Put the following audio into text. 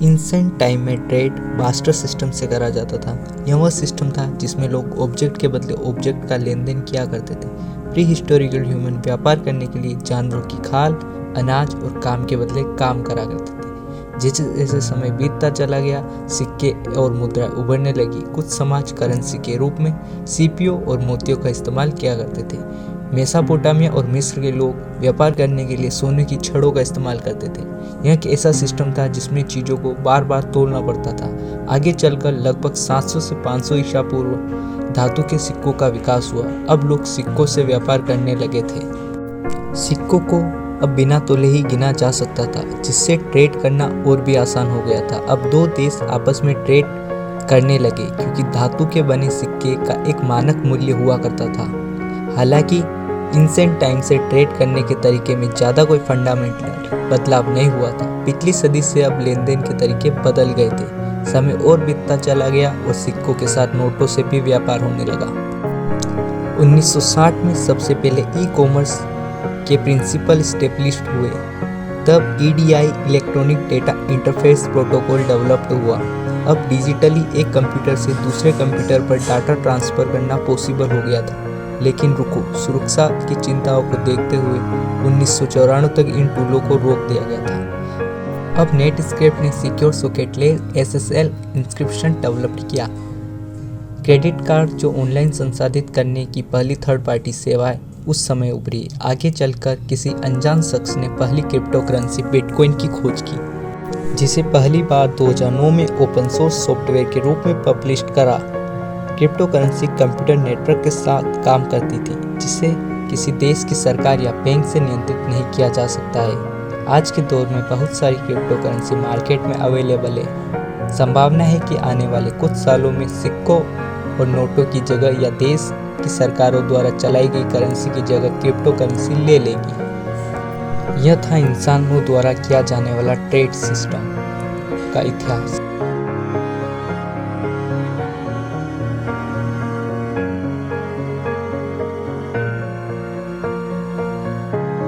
इंसेंट time में trade bastard system से करा जाता था। यह वह सिस्टम था जिसमें लोग ऑब्जेक्ट के बदले ऑब्जेक्ट का लेन देन किया करते थे। प्री हिस्टोरिकल ह्यूमन व्यापार करने के लिए जानवरों की खाल, अनाज और काम के बदले काम करा करते थे। जैसे जैसे समय बीतता चला गया, सिक्के और मुद्रा उभरने लगी। कुछ समाज करेंसी के रूप में सीपियों और मोतियों का इस्तेमाल किया करते थे। मेसोपोटामिया और मिस्र के लोग व्यापार करने के लिए सोने की छड़ों का इस्तेमाल करते थे। यह एक ऐसा सिस्टम था जिसमें चीज़ों को बार बार तोलना पड़ता था। आगे चलकर लगभग 700 से 500 ईसा पूर्व धातु के सिक्कों का विकास हुआ। अब लोग सिक्कों से व्यापार करने लगे थे। सिक्कों को अब बिना तोले ही गिना जा सकता था, जिससे ट्रेड करना और भी आसान हो गया था। अब दो देश आपस में ट्रेड करने लगे क्योंकि धातु के बने सिक्के का एक मानक मूल्य हुआ करता था। हालांकि इंसेंट टाइम से ट्रेड करने के तरीके में ज़्यादा कोई फंडामेंटल बदलाव नहीं हुआ था। पिछली सदी से अब लेन देन के तरीके बदल गए थे। समय और बीतता चला गया और सिक्कों के साथ नोटों से भी व्यापार होने लगा। 1960 में सबसे पहले ई कॉमर्स के प्रिंसिपल स्टेब्लिश्ड हुए। तब EDI electronic data interface protocol developed हुआ। अब डिजिटली एक कंप्यूटर से दूसरे कंप्यूटर पर डाटा ट्रांसफ़र करना पॉसिबल हो गया था। लेकिन रुको, सुरक्षा की चिंताओं को देखते हुए 1994 तक इन टूलों को रोक दिया गया था। अब नेटस्केप ने सिक्योर सॉकेटलेस SSL इंक्रिप्शन डेवलप किया। क्रेडिट कार्ड जो ऑनलाइन संसाधित करने की पहली थर्ड पार्टी सेवा है, उस समय उभरी। आगे चलकर किसी अनजान शख्स ने पहली क्रिप्टो करेंसी बिटकॉइन की खोज की, जिसे पहली बार 2009 में ओपन सोर्स सॉफ्टवेयर के रूप में पब्लिश करा। क्रिप्टो करेंसी कंप्यूटर नेटवर्क के साथ काम करती थी, जिसे किसी देश की सरकार या बैंक से नियंत्रित नहीं किया जा सकता है। आज के दौर में बहुत सारी क्रिप्टो करेंसी मार्केट में अवेलेबल है। संभावना है कि आने वाले कुछ सालों में सिक्कों और नोटों की जगह या देश की सरकारों द्वारा चलाई गई करेंसी की जगह क्रिप्टो करेंसी ले लेगी। यह था इंसानों द्वारा किया जाने वाला ट्रेड सिस्टम का इतिहास।